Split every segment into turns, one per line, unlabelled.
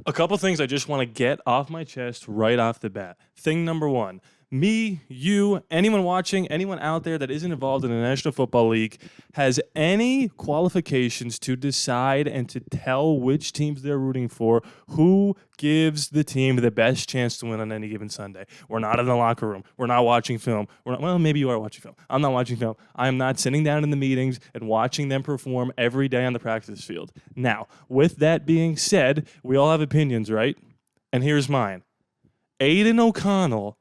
A couple things I just want to get off my chest right off the bat. Thing number one, me, you, anyone watching, anyone out there that isn't involved in the National Football League has any qualifications to decide and to tell which teams they're rooting for, who gives the team the best chance to win on any given Sunday. We're not in the locker room. We're not watching film. Well, maybe you are watching film. I'm not watching film. I'm not sitting down in the meetings and watching them perform every day on the practice field. Now, with that being said, we all have opinions, right? And here's mine. Aidan O'Connell,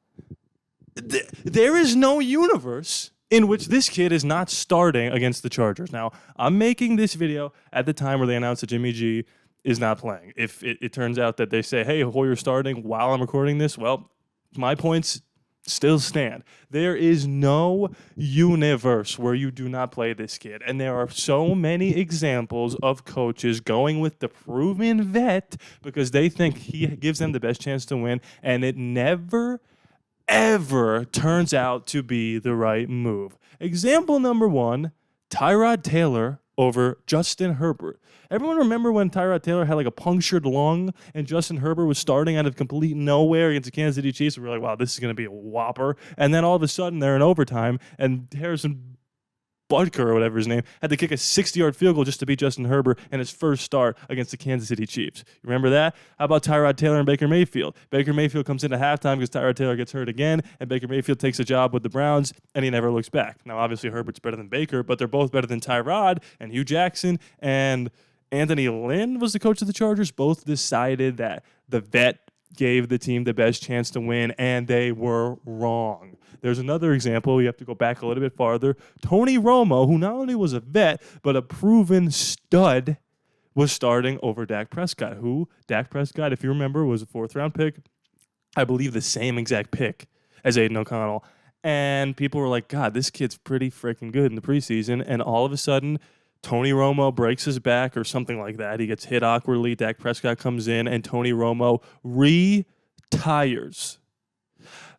there is no universe in which this kid is not starting against the Chargers. Now, I'm making this video at the time where they announced that Jimmy G is not playing. If it turns out that they say, hey, Hoyer's starting while I'm recording this, well, my points still stand. There is no universe where you do not play this kid. And there are so many examples of coaches going with the proven vet because they think he gives them the best chance to win, and it never ever turns out to be the right move. Example number one, Tyrod Taylor over Justin Herbert. Everyone remember when Tyrod Taylor had like a punctured lung and Justin Herbert was starting out of complete nowhere against the Kansas City Chiefs? We were like, wow, this is going to be a whopper. And then all of a sudden they're in overtime and Harrison Butker, or whatever his name, had to kick a 60-yard field goal just to beat Justin Herbert in his first start against the Kansas City Chiefs. You remember that? How about Tyrod Taylor and Baker Mayfield? Baker Mayfield comes in at halftime because Tyrod Taylor gets hurt again, and Baker Mayfield takes a job with the Browns, and he never looks back. Now, obviously, Herbert's better than Baker, but they're both better than Tyrod, and Hugh Jackson and Anthony Lynn was the coach of the Chargers. Both decided that the vet gave the team the best chance to win, and they were wrong. There's another example. We have to go back a little bit farther. Tony Romo, who not only was a vet, but a proven stud, was starting over Dak Prescott, who, Dak Prescott, if you remember, was a fourth-round pick. I believe the same exact pick as Aidan O'Connell. And people were like, God, this kid's pretty freaking good in the preseason. And all of a sudden, Tony Romo breaks his back or something like that. He gets hit awkwardly. Dak Prescott comes in, and Tony Romo retires.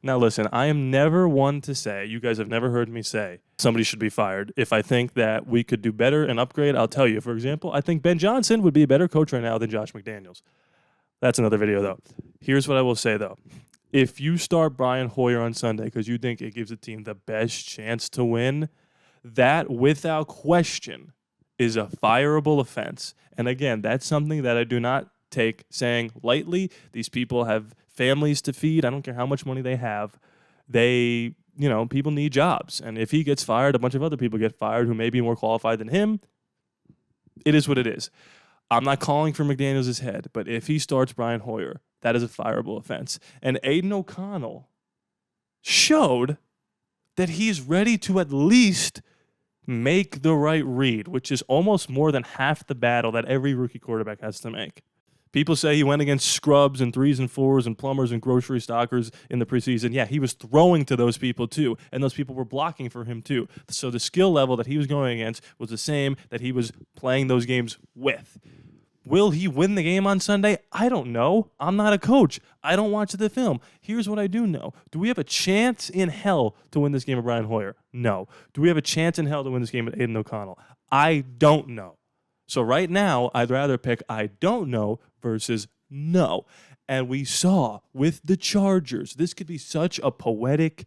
Now, listen, I am never one to say, you guys have never heard me say, somebody should be fired. If I think that we could do better and upgrade, I'll tell you. For example, I think Ben Johnson would be a better coach right now than Josh McDaniels. That's another video, though. Here's what I will say, though. If you start Brian Hoyer on Sunday because you think it gives the team the best chance to win, that, without question, is a fireable offense. And again, that's something that I do not take saying lightly. These people have families to feed. I don't care how much money they have. People need jobs. And if he gets fired, a bunch of other people get fired who may be more qualified than him. It is what it is. I'm not calling for McDaniels' head, but if he starts Brian Hoyer, that is a fireable offense. And Aidan O'Connell showed that he's ready to at least make the right read, which is almost more than half the battle that every rookie quarterback has to make. People say he went against scrubs and 3s and 4s and plumbers and grocery stockers in the preseason. Yeah, he was throwing to those people too, and those people were blocking for him too. So the skill level that he was going against was the same that he was playing those games with. Will he win the game on Sunday? I don't know. I'm not a coach. I don't watch the film. Here's what I do know. Do we have a chance in hell to win this game with Brian Hoyer? No. Do we have a chance in hell to win this game with Aidan O'Connell? I don't know. So right now, I'd rather pick I don't know versus no. And we saw with the Chargers, this could be such a poetic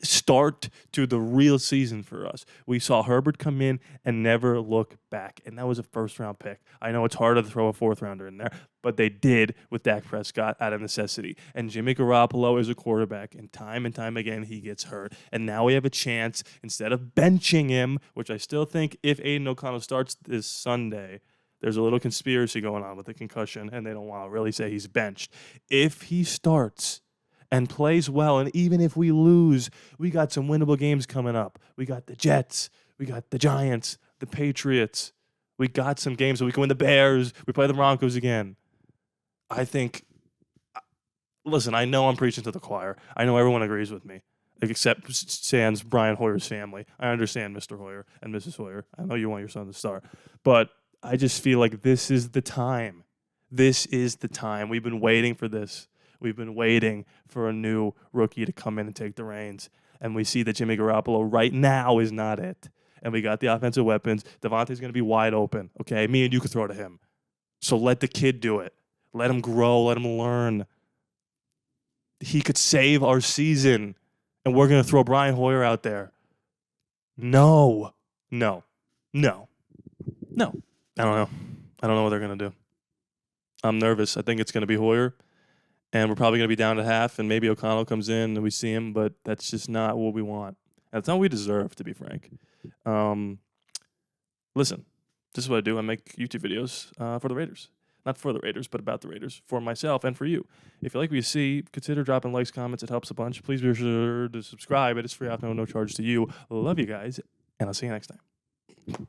start to the real season for us. We saw Herbert come in and never look back, and that was a first-round pick. I know it's hard to throw a fourth-rounder in there, but they did with Dak Prescott out of necessity. And Jimmy Garoppolo is a quarterback, and time again, he gets hurt. And now we have a chance, instead of benching him, which I still think if Aidan O'Connell starts this Sunday, there's a little conspiracy going on with the concussion, and they don't want to really say he's benched. If he starts and plays well, and even if we lose, we got some winnable games coming up. We got the Jets, we got the Giants, the Patriots. We got some games where we can win the Bears. We play the Broncos again. I think, listen, I know I'm preaching to the choir. I know everyone agrees with me, except sans Brian Hoyer's family. I understand Mr. Hoyer and Mrs. Hoyer. I know you want your son to start. But I just feel like this is the time. This is the time. We've been waiting for this. We've been waiting for a new rookie to come in and take the reins. And we see that Jimmy Garoppolo right now is not it. And we got the offensive weapons. Devontae's going to be wide open, okay? Me and you could throw to him. So let the kid do it. Let him grow. Let him learn. He could save our season, and we're going to throw Brian Hoyer out there. No. I don't know. I don't know what they're going to do. I'm nervous. I think it's going to be Hoyer, and we're probably going to be down to half, and maybe O'Connell comes in and we see him, but that's just not what we want. That's not what we deserve, to be frank. Listen, this is what I do. I make YouTube videos for the Raiders. Not for the Raiders, but about the Raiders, for myself and for you. If you like what you see, consider dropping likes, comments. It helps a bunch. Please be sure to subscribe. It is free. I have no charge to you. Love you guys, and I'll see you next time.